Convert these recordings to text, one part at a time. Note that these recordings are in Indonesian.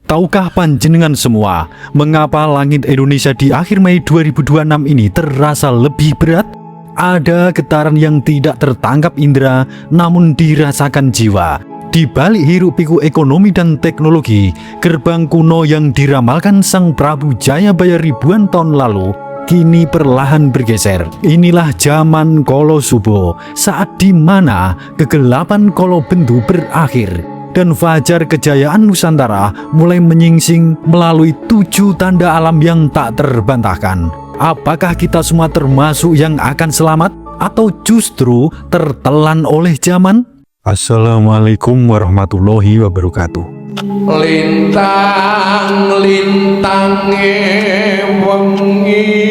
Tahukah panjenengan semua, mengapa langit Indonesia di akhir Mei 2026 ini terasa lebih berat? Ada getaran yang tidak tertangkap indera, namun dirasakan jiwa. Di balik hiruk-pikuk ekonomi dan teknologi, gerbang kuno yang diramalkan Sang Prabu Jayabaya ribuan tahun lalu, kini perlahan bergeser. Inilah zaman Kolo Subo, saat di mana kegelapan Kolo Bendu berakhir dan fajar kejayaan Nusantara mulai menyingsing melalui 7 tanda alam yang tak terbantahkan. Apakah kita semua termasuk yang akan selamat atau justru tertelan oleh zaman? Assalamualaikum warahmatullahi wabarakatuh. Lintang-lintange wengi.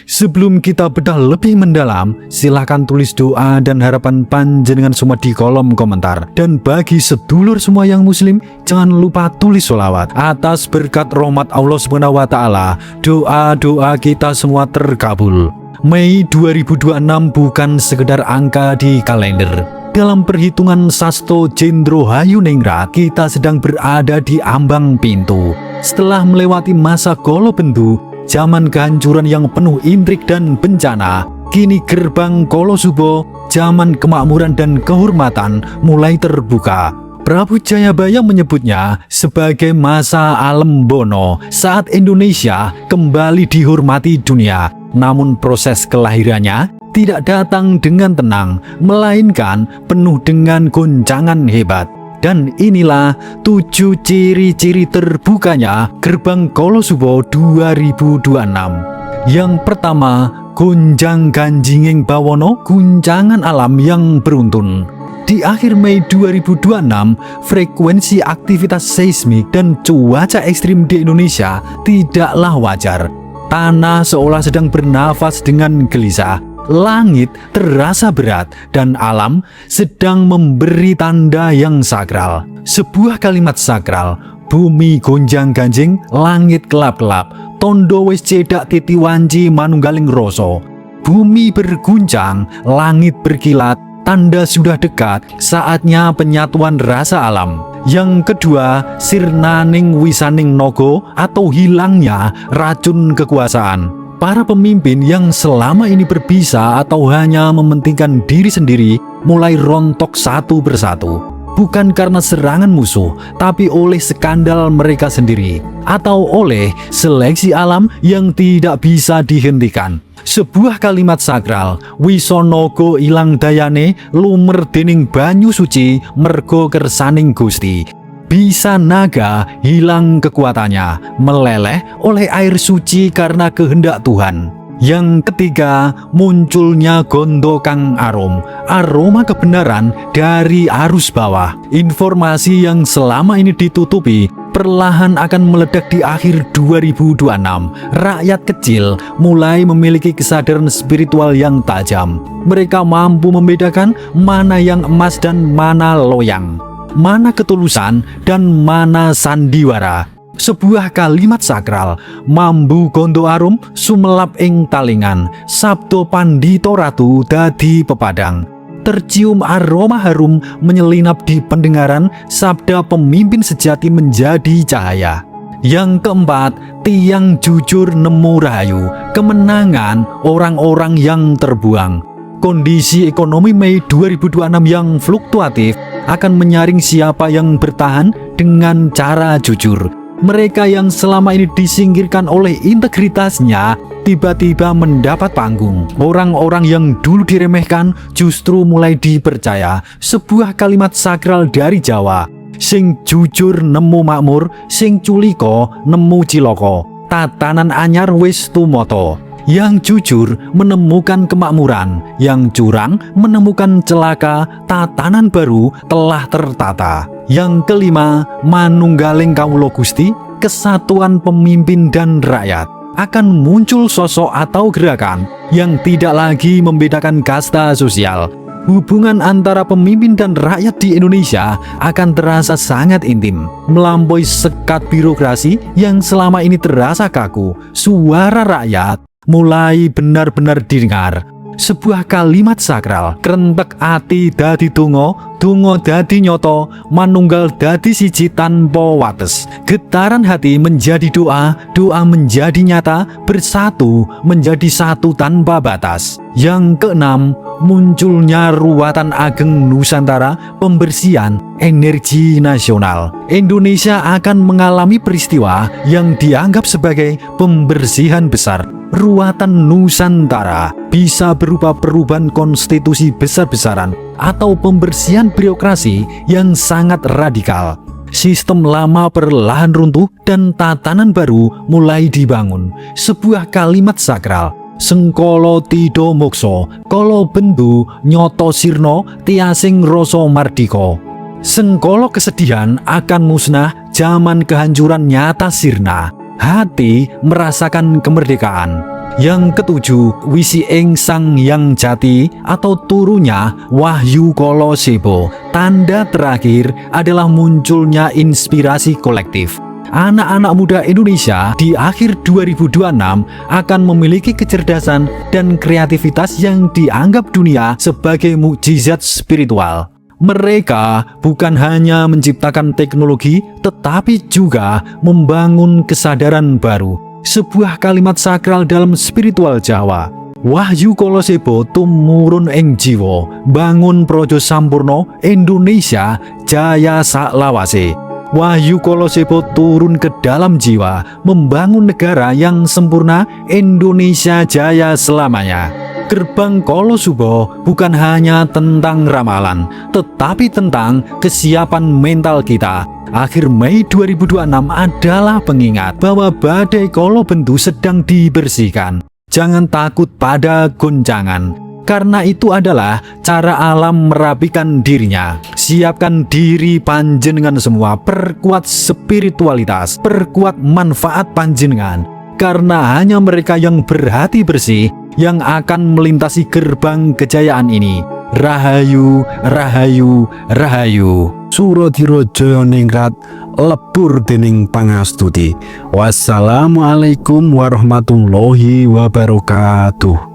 Sebelum kita bedah lebih mendalam, silahkan tulis doa dan harapan panjenengan semua di kolom komentar. Dan bagi sedulur semua yang muslim, jangan lupa tulis sholawat. Atas berkat rahmat Allah SWT, doa-doa kita semua terkabul. Mei 2026 bukan sekedar angka di kalender. Dalam perhitungan Sasto Jendro Hayuningrat, kita sedang berada di ambang pintu. Setelah melewati masa Kolo Bendu, zaman kehancuran yang penuh intrik dan bencana, kini gerbang Kolo Subo, zaman kemakmuran dan kehormatan mulai terbuka. Prabu Jayabaya menyebutnya sebagai masa alam bono, saat Indonesia kembali dihormati dunia. Namun proses kelahirannya tidak datang dengan tenang, melainkan penuh dengan goncangan hebat. Dan inilah 7 ciri-ciri terbukanya gerbang Kolo Subo 2026. Yang pertama, gonjang ganjinging bawono, guncangan alam yang beruntun. Di akhir Mei 2026, frekuensi aktivitas seismik dan cuaca ekstrim di Indonesia tidaklah wajar. Tanah seolah sedang bernafas dengan gelisah. Langit terasa berat dan alam sedang memberi tanda yang sakral. Sebuah kalimat sakral, bumi gonjang-ganjing, langit kelap-kelap, tondo wis cedak titi wanci manunggaling roso. Bumi berguncang, langit berkilat, tanda sudah dekat, saatnya penyatuan rasa alam. Yang kedua, sirnaning wisaning nogo atau hilangnya racun kekuasaan. Para pemimpin yang selama ini berbisa atau hanya mementingkan diri sendiri mulai rontok satu persatu. Bukan karena serangan musuh, tapi oleh skandal mereka sendiri atau oleh seleksi alam yang tidak bisa dihentikan. Sebuah kalimat sakral, wisonogo ilang dayane lumer dening banyu suci mergo kersaning Gusti. Bisa naga hilang kekuatannya, meleleh oleh air suci karena kehendak Tuhan. Yang ketiga, munculnya gondo kang arum, aroma kebenaran dari arus bawah. Informasi yang selama ini ditutupi perlahan akan meledak di akhir 2026. Rakyat kecil mulai memiliki kesadaran spiritual yang tajam. Mereka mampu membedakan mana yang emas dan mana loyang, mana ketulusan dan mana sandiwara. Sebuah kalimat sakral, mambu gondo arum sumelap ing talingan, sabdo pandito ratu dadi pepadang. Tercium aroma harum menyelinap di pendengaran, sabda pemimpin sejati menjadi cahaya. Yang keempat, tiang jujur nemu rahayu, kemenangan orang-orang yang terbuang. Kondisi ekonomi Mei 2026 yang fluktuatif akan menyaring siapa yang bertahan dengan cara jujur. Mereka yang selama ini disingkirkan oleh integritasnya tiba-tiba mendapat panggung. Orang-orang yang dulu diremehkan justru mulai dipercaya. Sebuah kalimat sakral dari Jawa, sing jujur nemu makmur, sing culiko nemu ciloko, tatanan anyar wis tumoto. Yang jujur menemukan kemakmuran, yang curang menemukan celaka, tatanan baru telah tertata. Yang kelima, manunggaling kawula Gusti, kesatuan pemimpin dan rakyat. Akan muncul sosok atau gerakan yang tidak lagi membedakan kasta sosial. Hubungan antara pemimpin dan rakyat di Indonesia akan terasa sangat intim, melampaui sekat birokrasi yang selama ini terasa kaku. Suara rakyat mulai benar-benar didengar. sebuah kalimat sakral. Krentek ati dadi donga, donga dadi nyoto, manunggal dadi siji tanpa wates. Getaran hati menjadi doa, doa menjadi nyata, bersatu menjadi satu tanpa batas. Yang keenam, munculnya Ruatan Ageng Nusantara, pembersihan energi nasional. Indonesia akan mengalami peristiwa yang dianggap sebagai pembersihan besar. Ruatan Nusantara bisa berupa perubahan konstitusi besar-besaran atau pembersihan birokrasi yang sangat radikal. Sistem lama perlahan runtuh dan tatanan baru mulai dibangun. Sebuah kalimat sakral, Sengkala Tidha Moksa, kala bendu nyoto sirna, tiasing rasa mardika. Sengkala kesedihan akan musnah, zaman kehancuran nyata sirna. Hati merasakan kemerdekaan. Yang ketujuh, wisi ing Sang Hyang Jati atau turunnya Wahyu Kala Seba. Tanda terakhir adalah munculnya inspirasi kolektif. Anak-anak muda Indonesia di akhir 2026 akan memiliki kecerdasan dan kreativitas yang dianggap dunia sebagai mukjizat spiritual. Mereka bukan hanya menciptakan teknologi, tetapi juga membangun kesadaran baru. Sebuah kalimat sakral dalam spiritual Jawa. Wahyu Kala Seba tumurun ing jiwa, bangun projo sampurna, Indonesia jaya saklawase. Wahyu Kala Seba turun ke dalam jiwa, membangun negara yang sempurna, Indonesia jaya selamanya. Gerbang Kala Suba bukan hanya tentang ramalan, tetapi tentang kesiapan mental kita. Akhir Mei 2026 adalah pengingat bahwa badai Kala Bendu sedang dibersihkan. Jangan takut pada goncangan, karena itu adalah cara alam merapikan dirinya. Siapkan diri panjenengan semua, perkuat spiritualitas, perkuat manfaat panjenengan. Karena hanya mereka yang berhati bersih yang akan melintasi gerbang kejayaan ini. Rahayu, rahayu, rahayu. Suradira Jayaningrat lebur dening pangastuti. Wassalamualaikum warahmatullahi wabarakatuh.